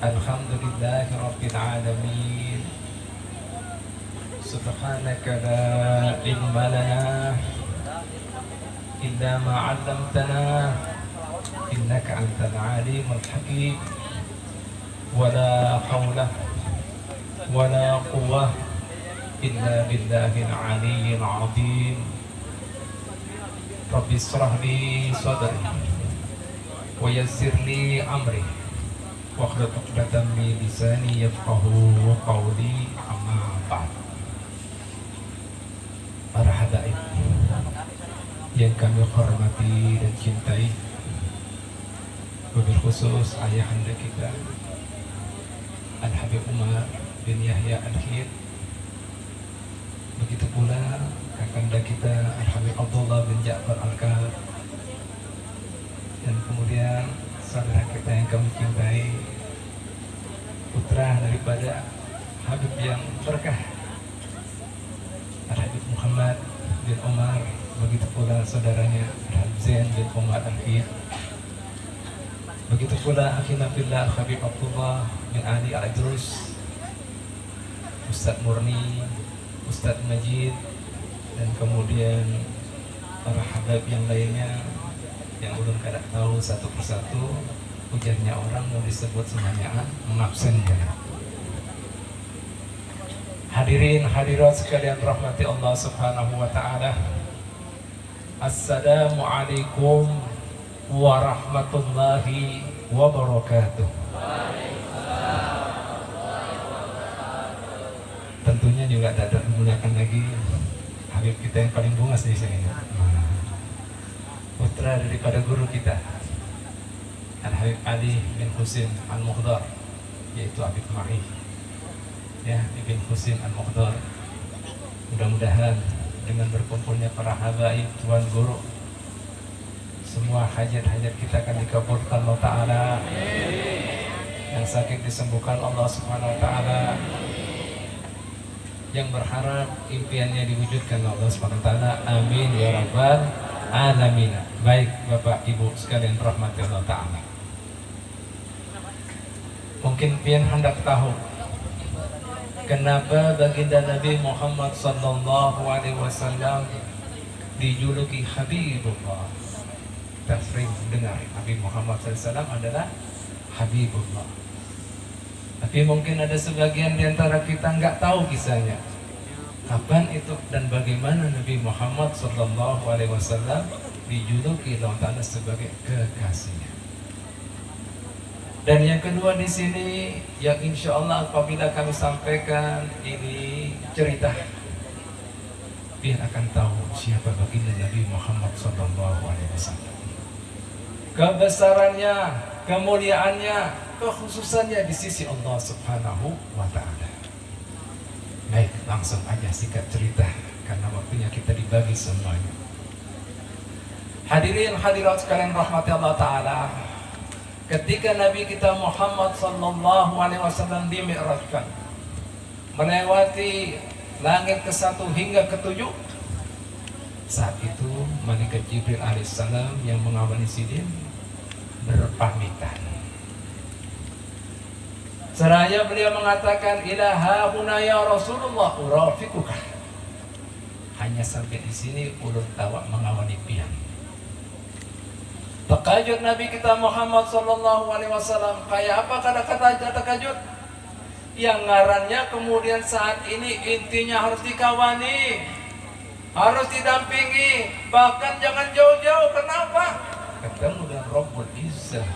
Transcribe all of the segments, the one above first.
Alhamdulillahi Rabbil Alamin. Subhanaka la ilma lana illa ma 'allamtana innaka antal alimul hakim. Wala hawla wala quwwah illa billahil aliyyil azim. Rabbi shrah li sadri wa yassir li amri wahlul 'uqdatam min lisani yafqahu qawli. Amma ba'd. Para hadirin yang kami hormati dan cintai, wabil khusus ayahanda kita Al-Habib Umar bin Yahya Al-Khid, begitu pula kakanda kita Al-Habib Abdullah bin Ja'far Al-Kahf, dan kemudian saudara kita yang kami cintai, putra daripada Habib yang berkah Al-Habib Muhammad bin Umar, begitu pula saudaranya Al-Habib Zain bin Umar Al-Khid, begitu pula akhina fillah Habib Abdullah bin Ali Al-Idrus, Ustadz Murni, Ustadz Majid, dan kemudian para habib yang lainnya yang belum kada tahu satu persatu. Ujarnya orang mau disebut semuanya mengabsennya. Hadirin hadirat sekalian rahmati Allah Subhanahu wa taala. Assalamualaikum warahmatullahi wabarakatuh. Tentunya juga tidak memuliakan lagi Habib kita yang paling bungas di sini, putra daripada guru kita Al-Habib Ali bin Husin Al-Mukhdar, yaitu Habib Mahi ya, Ibn Husin Al-Mukhdar. Mudah-mudahan dengan berkumpulnya para habaib tuan guru, semua hajat-hajat kita akan dikabulkan Allah Ta'ala, yang sakit disembuhkan Allah Subhanahu Wa Ta'ala, yang berharap impiannya diwujudkan Allah Subhanahu Wa Ta'ala. Amin ya rabbal alamin. Baik Bapak Ibu sekalian rahmati Allah Ta'ala, mungkin pian hendak tahu kenapa baginda Nabi Muhammad sallallahu alaihi wasallam dijuluki Habibullah. Kita sering dengar Nabi Muhammad SAW adalah Habibullah, tapi mungkin ada sebagian di antara kita nggak tahu kisahnya. Kapan itu dan bagaimana Nabi Muhammad sallallahu alaihi wasallam dijuluki Allah Ta'ala sebagai kekasihnya. Dan yang kedua di sini yang insya Allah apabila kami sampaikan ini cerita, biar akan tahu siapa baginda Nabi Muhammad sallallahu alaihi wasallam, kebesarannya, kemuliaannya, kekhususannya di sisi Allah Subhanahu wa Ta'ala. Baik, langsung aja singkat cerita karena waktunya kita dibagi semuanya. Hadirin hadirat sekalian rahmati Allah Ta'ala, ketika Nabi kita Muhammad sallallahu alaihi wasallam dimi'rajkan melewati langit ke-1 hingga ke-7, saat itu malaikat Jibril alaihissalam yang mengawali sidin berpamitan. Seraya beliau mengatakan, ilaha huna ya Rasulullah urafiquka. Hanya sampai di sini ulun tawak mengawali pian. Takajud Nabi kita Muhammad sallallahu alaihi wasallam, kayak apa kata-kata takajud? Yang ngarannya kemudian saat ini intinya harus dikawani, harus didampingi, bahkan jangan jauh-jauh. Kenapa? Ketemu dengan Rabbul Izzah,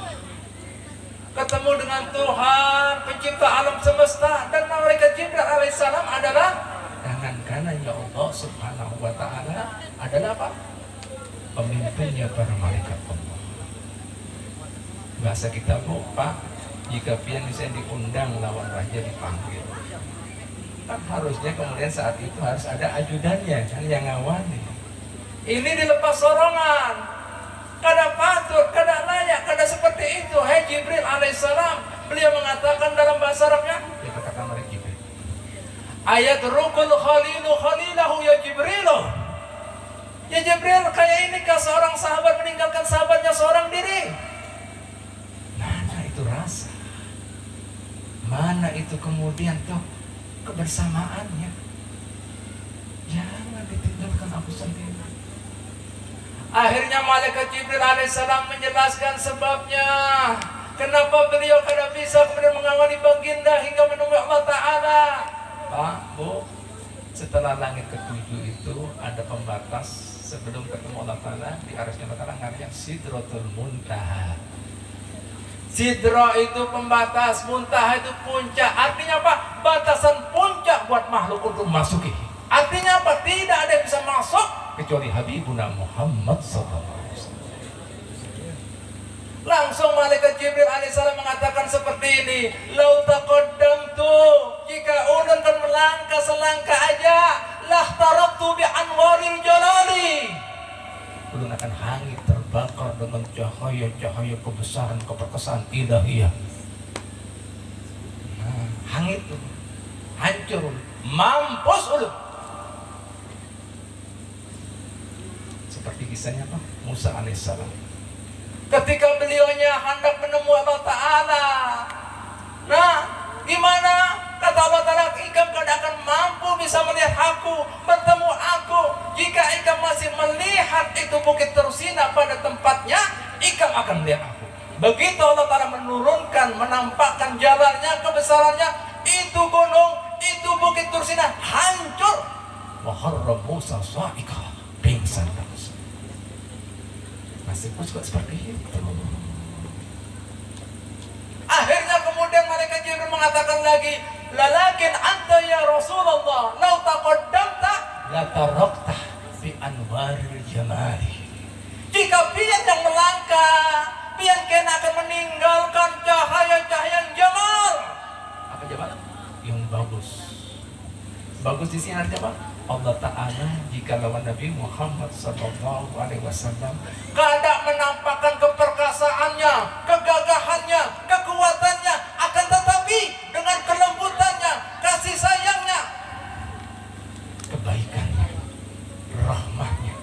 ketemu dengan Tuhan pencipta alam semesta, dan malaikat Jibril alaihissalam adalah tangan kanannya Allah Subhanahu wa Ta'ala, adalah apa? Pemimpinnya para malaikat Allah. Bahasa kita lupa, jika pian bisa diundang lawan raja dipanggil, kan harusnya kemudian saat itu harus ada ajudannya kan yang ngawani. Ini dilepas sorongan, kada patut, kada layak, kada seperti itu. Hai Jibril alaihissalam, beliau mengatakan dalam bahasa Arabnya, kita kata mereka Jibril, ayat rukul khalilu khalilahu ya Jibril. Ya Jibril, kayak ini kah seorang sahabat meninggalkan sahabatnya seorang diri? Mana itu rasa? Mana itu kemudian tuh kebersamaannya? Jangan ditinggalkan aku sendiri. Akhirnya malaikat Jibril alaihissalam menjelaskan sebabnya. Kenapa beliau kada bisa kemudian mengawali baginda hingga menemui Allah Ta'ala. Pak, Bu, setelah langit ketujuh itu ada pembatas sebelum ketemu Allah Ta'ala. Di arasnya Allah Ta'ala namanya Sidratul Muntaha. Sidra itu pembatas, muntaha itu puncak. Artinya apa? Batasan puncak buat makhluk untuk masuki. Artinya apa? Tidak ada yang bisa masuk kecuali Habibuna Muhammad SAW. Langsung malaikat Jibril alaihissalam mengatakan seperti ini, lau taqaddamtu, jika ulun kan melangkah selangkah aja, lah taraktu bi anwaril jalali, ulun akan hangit terbakar dengan cahaya-cahaya kebesaran keperkasaan ilahiyah. Nah, hangit tuh, hancur, mampus ulun. Seperti kisahnya apa? Musa alaihissalam. Ketika beliaunya hendak menemui Allah Ta'ala. Nah, gimana? Kata Allah Ta'ala, ikam kada akan mampu bisa melihat aku, bertemu aku. Jika ikam masih melihat itu bukit Tursina pada tempatnya, ikam akan melihat aku. Begitu Allah Ta'ala menurunkan, menampakkan jalannya, kebesarannya, itu gunung, itu bukit Tursina hancur. Wa harra Musa sa'ika, pingsan langsung. Nasibku juga seperti itu. Akhirnya kemudian malaikat Jibril mengatakan lagi, lalakin anta ya Rasulullah, lau taqaddamta la tarakta bi anwaril jamali. Jika pian yang melangkah, pian kena akan meninggalkan cahaya-cahaya yang jamal. Apa jamal? Yang bagus. Bagus di sini artinya apa? Allah Ta'ala jika lawan Nabi Muhammad SAW kada menampakkan keperkasaannya, kegagahannya, kekuatannya, akan tetapi dengan kelembutannya, kasih sayangnya, kebaikannya, rahmahnya,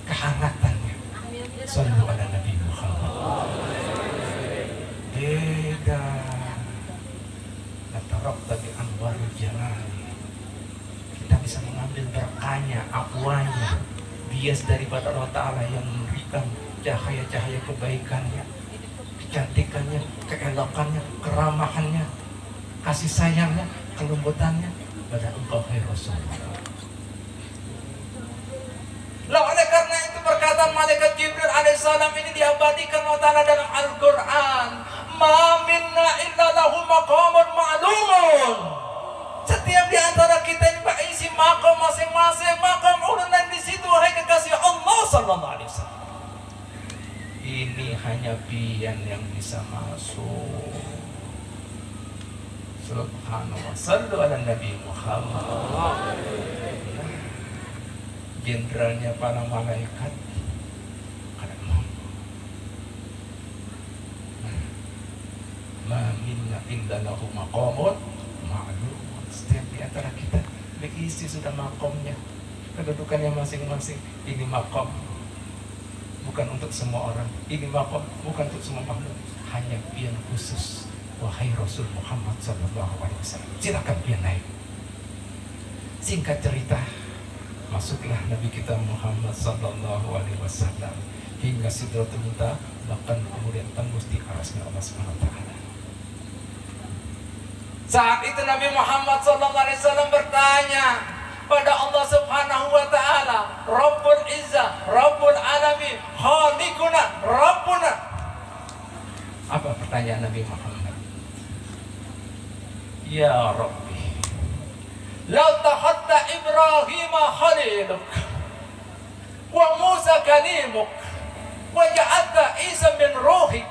kehangatannya. Sallu ala Nabi Muhammad. Beda. Natarabta bi anwaril jalali. Kita bisa mengambil berkahnya, akwanya, bias daripada Allah Ta'ala yang memberikan cahaya-cahaya kebaikannya, kecantikannya, keelokannya, keramahannya, kasih sayangnya, kelembutannya pada engkau hai Rasulullah. Lah oleh karena itu perkataan malaikat Jibril alaihissalam ini diabadikan Allah Ta'ala dalam Al-Quran. Ma minna illa lahu maqamun ma'lumun. Setiap di antara kita ini berisi makam masing-masing, makam ulun dan di situ hai kekasih Allah sallallahu alaihi wasallam. Ini hanya pian yang bisa masuk. Subhanallah. Sallu ala Nabi Muhammad. Jenderalnya para malaikat kada mampu. Ma minna illa lahu maqamun ma'lum. Setiap di antara kita berisi sudah makomnya, kedudukannya masing-masing. Ini makom bukan untuk semua orang, ini makom bukan untuk semua makhluk, hanya pian khusus. Wahai Rasul Muhammad SAW, silakan pian naik. Singkat cerita, masuklah Nabi kita Muhammad SAW hingga Sidratul Muntaha, bahkan kemudian tembus di arasnya Allah SWT. Saat itu Nabi Muhammad SAW bertanya pada Allah Subhanahu wa Ta'ala, Rabbul Izzah, Rabbul Alamin, Khaliquna, Rabbuna. Apa pertanyaan Nabi Muhammad? Ya Rabbi, lau tahatta Ibrahim khaliluk wa Musa kalimuk wa ja'alta Isa min ruhik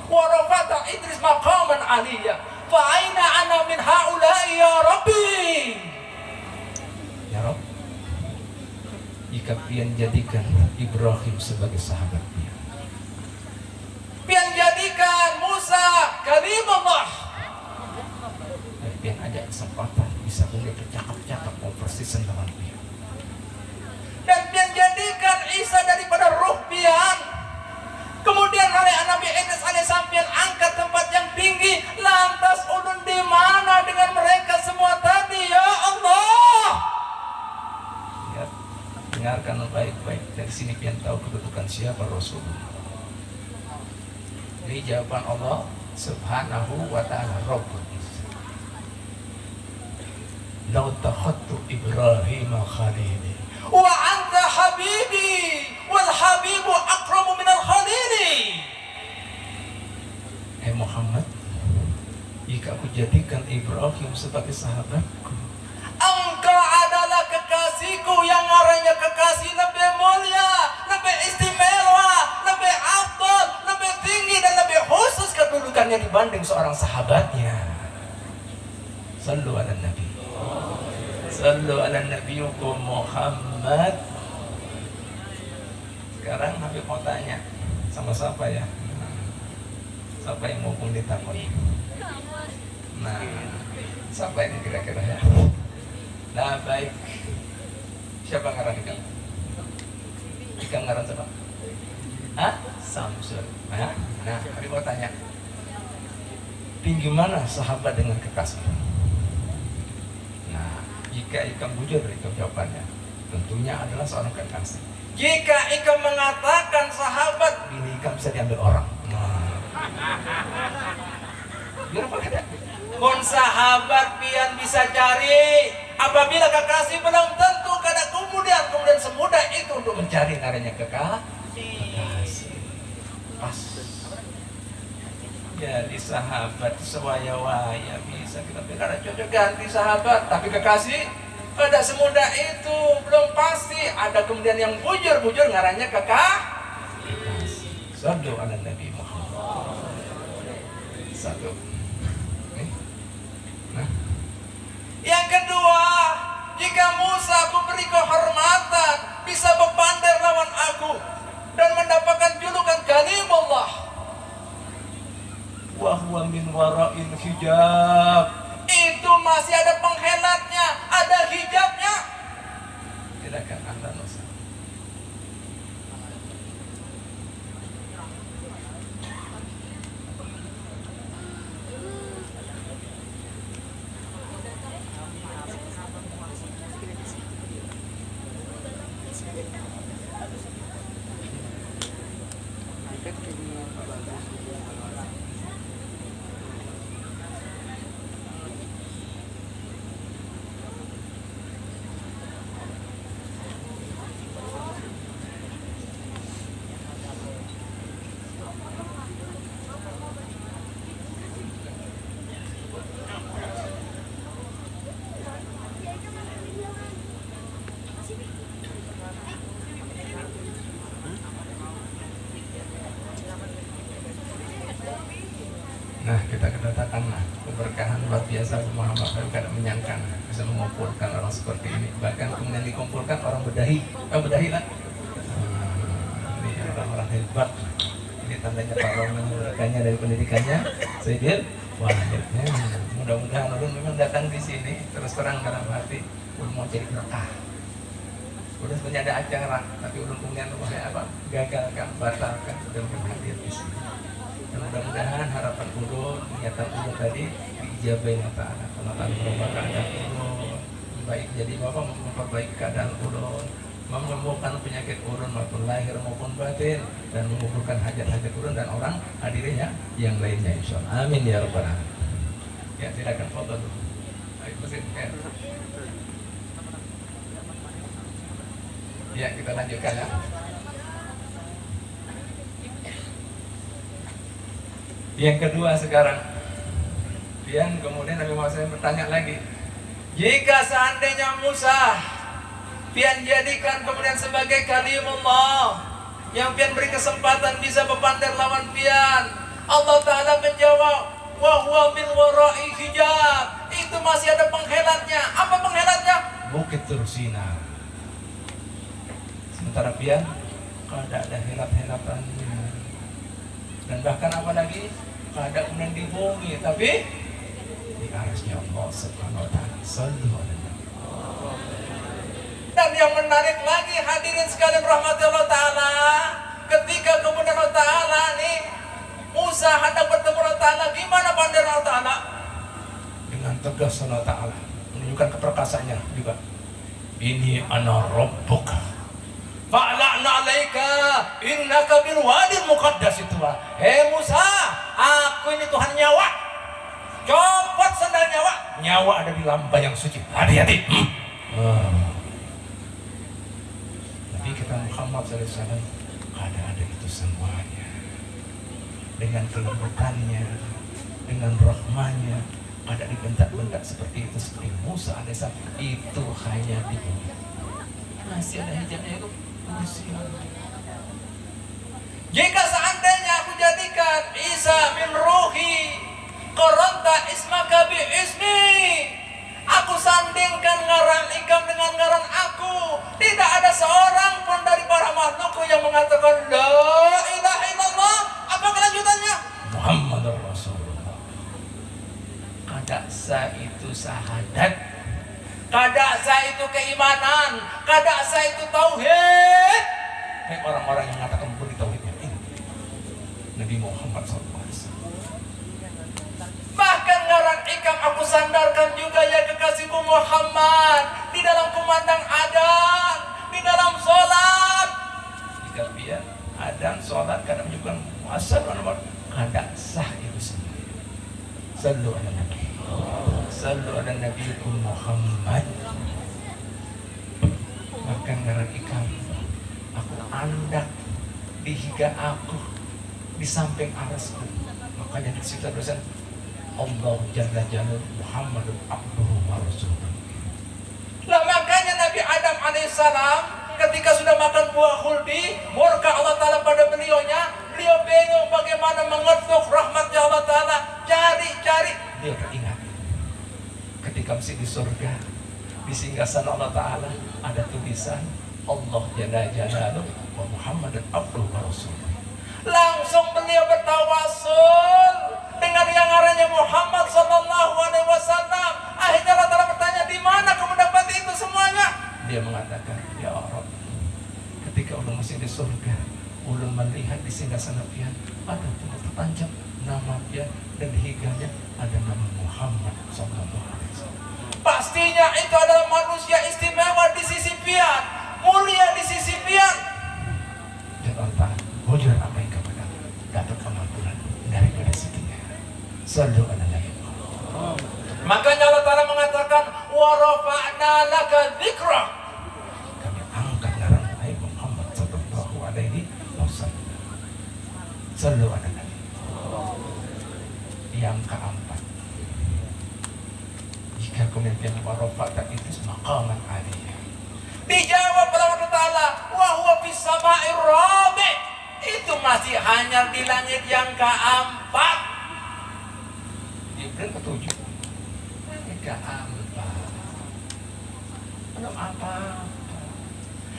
wa rafa'ta Idris maqaman aliyah fa'aina ana min haula'i ya Rabbi. Ya Rabb, jika pian jadikan Ibrahim sebagai sahabat pian jadikan Musa kalimullah, dan pian ada kesempatan bisa boleh bercakap-cakap konversisan dengan pian, dan pian jadikan Isa daripada ruh pian. Kemudian oleh Nabi Idris alaihissalam pian angkat tempat yang tinggi, lantas ulun di jawaban Allah Subhanahu wa ta'ala, Rabbul Izzah. Lau takhattu Ibrahim khalili wa anta habibi wal habibu akramu minal khalili. Muhammad, jika aku jadikan Ibrahim sebagai sahabatku, engkau adalah kekasihku yang arahnya kekasih lebih mulia, lebih istimewa, lebih afdal, lebih tinggi dan lebih khusus kedudukannya dibanding seorang sahabatnya. Sallu ala Nabi. Sallu ala Nabiyukum Muhammad. Sekarang Habib mau tanya sama siapa ya? Siapa yang mau ditakon? Nah, siapa ini kira-kira ya? Nah, baik. Siapa ngaran ikan? Ikan ngaran siapa? Hah? Samsul. Nah, Habib mau tanya, tinggi mana sahabat dengan kekasih? Nah, jika ikan bujur itu jawabannya tentunya adalah seorang kekasih. Jika ikan mengatakan sahabat, ini ikan bisa diambil orang. Kon sahabat pian bisa cari, apabila kekasih belum tentu karena kemudian semudah itu untuk mencari namanya kekasih. Pas. Jadi sahabat sewaya-waya bisa kita bilang cocok ganti sahabat, tapi kekasih tidak semudah itu, belum pasti. Ada kemudian yang bujur ngarannya kekasih. Sallu ala Nabi Muhammad. Satu. Nah. Yang kedua, jika Musa aku beri kehormatan, bisa berpandar lawan aku dan mendapatkan julukan Kalimullah. Wa huwa min wara'il hijab. Itu masih ada pengkhianatnya, ada hijabnya. Silakan Anda Musa. Nah, kita kedatangan keberkahan luar biasa. Muhammad tidak menyangka bisa mengumpulkan orang seperti ini. Bahkan kemudian dikumpulkan orang bedahi lah. Ini orang-orang hebat. Ini tandanya Pak Roman merekanya dari pendidikannya. Sayyidil Wahid. Mudah-mudahan ulun memang datang di sini terus terang dalam hati ulun mau jadi berkah. Udah sebenarnya ada acara, tapi ulun kemudian gagalkan, batalkan, udah hadir di sini. Mudah-mudahan harapan ulun, niatan ulun tadi diijabahi Allah Ta'ala. Allah Ta'ala merubah keadaan ulun, baik jadi bapak memperbaiki keadaan ulun, menyembuhkan penyakit ulun maupun lahir maupun batin, dan mengumpulkan hajat-hajat ulun dan orang hadirinnya yang lainnya insyaallah. Amin ya rabbal alamin. Ya, silakan foto dulu. Ayo mesin. Ya, kita lanjutkan ya. Yang kedua sekarang, pian kemudian Nabi Muhammad bertanya lagi, jika seandainya Musa pian jadikan kemudian sebagai kalimullah yang pian beri kesempatan bisa berpandar lawan pian, Allah Ta'ala menjawab, wa huwa min wara'i hijab. Itu masih ada pengkhianatnya. Apa pengkhianatnya? Bukit Tursina. Sementara pian kada ada hilap-hilapannya. Dan bahkan apa lagi? Kada kemudian di bumi, tapi di arasnya Allah Subhanahu wa ta'ala. Sallu ala Nabi. Dan yang menarik lagi hadirin sekalian rahmati Allah Ta'ala, ketika kemudian Allah Ta'ala nih Musa hendak bertemu Allah Ta'ala, gimana pandangan Allah Ta'ala? Dengan tegas Allah Ta'ala menunjukkan keperkasaannya juga. Ini ana rabbuka fa'la'na alaika innaka bil wadil muqaddas itu. Hei Musa, nyawa ada di lamba yang suci. Hati-hati. Nabi kita Muhammad SAW ada itu semuanya. Dengan kelembutannya, dengan rahmanya, ada dibentak-bentak seperti itu, seperti Musa alaihissalam. Itu hanya di masih ada hijabnya itu masih. Jika seandainya aku jadikan Isa bin Ruhi Koronta ismaka bi ismi, aku sandingkan ngaran ikam dengan ngaran aku, tidak ada seorang pun dari para makhlukku yang mengatakan la ilaha illallah. Apa kelanjutannya? Muhammadur Rasulullah. Kadaksa itu syahadat, kadaksa itu keimanan, kadaksa itu tauhid. Kayak orang-orang yang mengatakan beri tauhidnya ini Nabi Muhammad SAW. Bahkan ngaran ikam aku sandarkan juga ya kekasihku Muhammad di dalam kumandang adzan, di dalam sholat. Jika biar adzan sholat kadang juga asyhadu anna kadang sah itu semua. Sallu ala Nabi, sallu ala Nabi Muhammad. Maka ngaran ikam aku andak di higa aku di samping arasku. Makanya di situ tulisan Allah Jalla Jalla Muhammadun abduhu wa rasuluh. Lah makanya Nabi Adam alaihissalam ketika sudah makan buah khuldi, murka Allah Ta'ala pada beliaunya, beliau bingung bagaimana mengetuk rahmatnya Allah Ta'ala, cari. Dia teringat ketika masih di surga, di singgasana Allah Ta'ala ada tulisan Allah Jalla Jalla wa Muhammadun abduhu wa rasuluh. Langsung beliau bertawassul dengan yang namanya Muhammad sallallahu alaihi wasallam. Akhirnya Allah Ta'ala bertanya, di mana kamu dapat itu semuanya? Dia mengatakan, ya Allah, ketika ulun masih di surga, ulun melihat di singgasana pian ada tulis tertancap nama pian dan di higanya ada nama Muhammad sallallahu alaihi wasallam. Pastinya itu adalah manusia istimewa di sisi pian, mulia di sisi pian. Dan Allah Ta'ala bujur apa yang kepada dapat pengampunan daripada situnya. Sallu ala Nabi. Makanya Allah Ta'ala mengatakan wa rafa'na laka dzikrak, kami angkat ngaran Muhammad sallallahu alaihi wasallam. Sallu ala Nabi. Yang keempat, jika kemudian wa rafa'ta itu maqaman aliyah, dijawab oleh Allah Ta'ala wa huwa fis sama'ir rabi', itu masih hanya di langit yang keempat. Jibril ketujuh, langit keempat, belum apa-apa.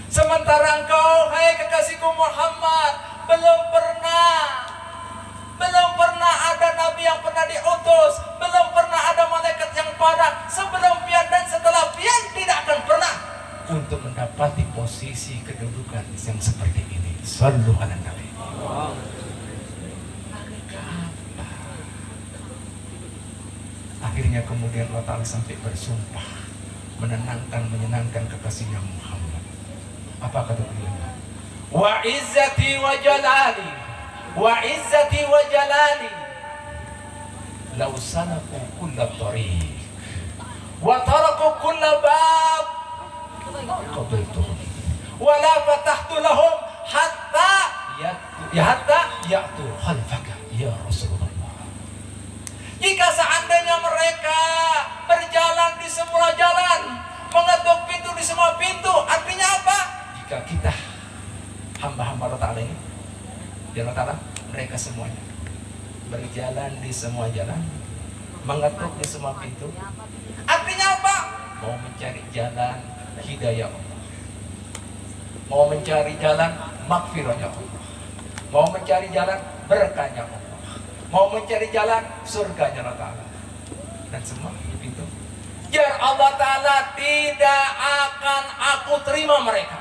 Sementara engkau, hai kekasihku Muhammad, belum pernah ada nabi yang pernah diutus, belum pernah ada malaikat yang pada sebelum pian dan setelah pian tidak akan pernah untuk mendapati posisi kedudukan yang seperti ini. Sallu ala Nabi. Akhirnya kemudian Allah Ta'ala sampai bersumpah menyenangkan kekasihnya Muhammad. Apa kata beliau? Wa izzati wa jalali, wa izzati wa jalali, law salaku kulla tariq wa taraku kulla bab qabiltuhum wa la fatahtu lahum hatta ya'tu khalfaka ya Rasulullah. Jika seandainya mereka berjalan di semua jalan, mengetuk pintu di semua pintu, artinya apa? Jika kita hamba-hamba Allah Ta'ala ini, ya Allah Ta'ala, mereka semuanya berjalan di semua jalan, mengetuk di semua pintu, artinya apa? Mau mencari jalan hidayah Allah, mau mencari jalan makfirahnya Allah, mau mencari jalan berkahnya Allah, mau mencari jalan surganya Allah Ta'ala, dan semua itu. Ya Allah Ta'ala tidak akan aku terima mereka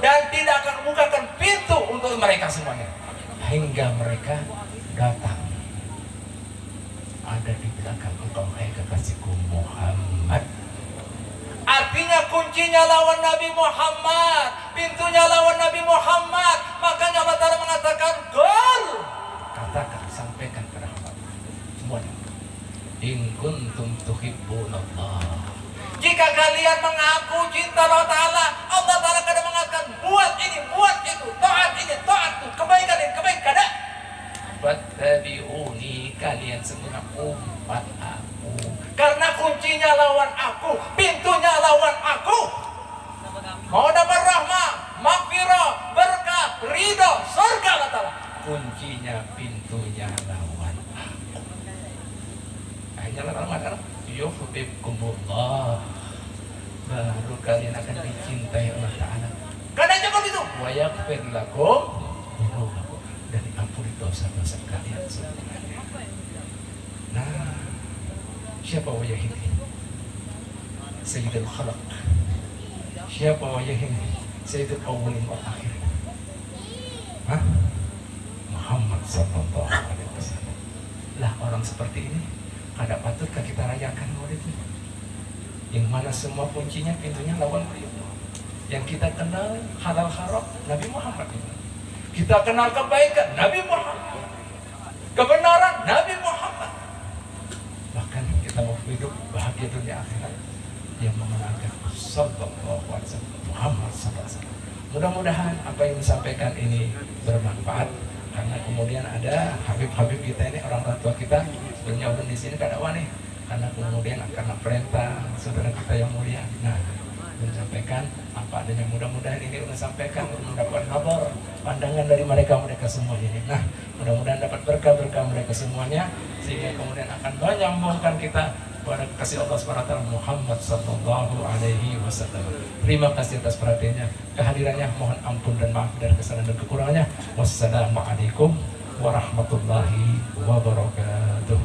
dan tidak akan bukakan pintu untuk mereka semuanya hingga mereka datang ada di belakang engkau, hai kekasihku Muhammad. Artinya kuncinya lawan Nabi Muhammad, pintunya lawan Nabi Muhammad. Makanya Allah Ta'ala mengatakan, Qul, katakan, sampaikan kepada hamba semuanya. In kuntum tuhibbunallah. Jika kalian mengaku cinta Allah Ta'ala, Allah Ta'ala akan mengatakan buat ini, buat itu, taat ini, taat itu, kebaikan ini, kebaikan ada. Fattabi'uni, kalian semua umat aku. Karena kuncinya lawan aku, pintunya lawan aku. Mau dapat rahmah, maghfirah, berkah, ridho, surga Allah Ta'ala. Kuncinya, pintunya lawan aku. Akhirnya Allah yuhibbukumullah, baru kalian akan dicintai Allah Ta'ala. Karena cukup itu. Wa yaghfir lakum dzunubakum, dan diampuni dosa-dosa kalian semuanya. Nah, siapa wajah ini? Sayyidul Khalaq. Siapa wajah ini? Sayyidul Awwalin wal Akhirin. Hah? Muhammad sallallahu alaihi wasallam. Lah, orang seperti ini ada patutkah kita rayakan maulidnya? Yang mana semua kuncinya, pintunya lawan beliau. Yang kita kenal halal haram, Nabi Muhammad. Kita kenal kebaikan, Nabi Muhammad. Kebenaran, Nabi Muhammad. Bahkan kita mau hidup bahagia dunia akhirat, yang mengenalkan sallallahu alaihi wasallam, Muhammad sallallahu alaihi wasallam. Mudah-mudahan apa yang disampaikan ini bermanfaat, karena kemudian ada Habib-Habib kita ini, orang tua kita bernyabun di sini kada wani, karena kemudian karena perintah saudara kita yang mulia. Nah, menyampaikan apa adanya, mudah-mudahan ini udah sampaikan mendapat kabar pandangan dari mereka semuanya. Nah, mudah-mudahan dapat berkah mereka semuanya, sehingga kemudian akan menyambungkan kita kepada kasih Allah SWT Muhammad sallallahu alaihi wasallam. Terima kasih atas perhatiannya, kehadirannya, mohon ampun dan maaf dari kesalahan dan kekurangannya. Wassalamualaikum warahmatullahi wabarakatuh.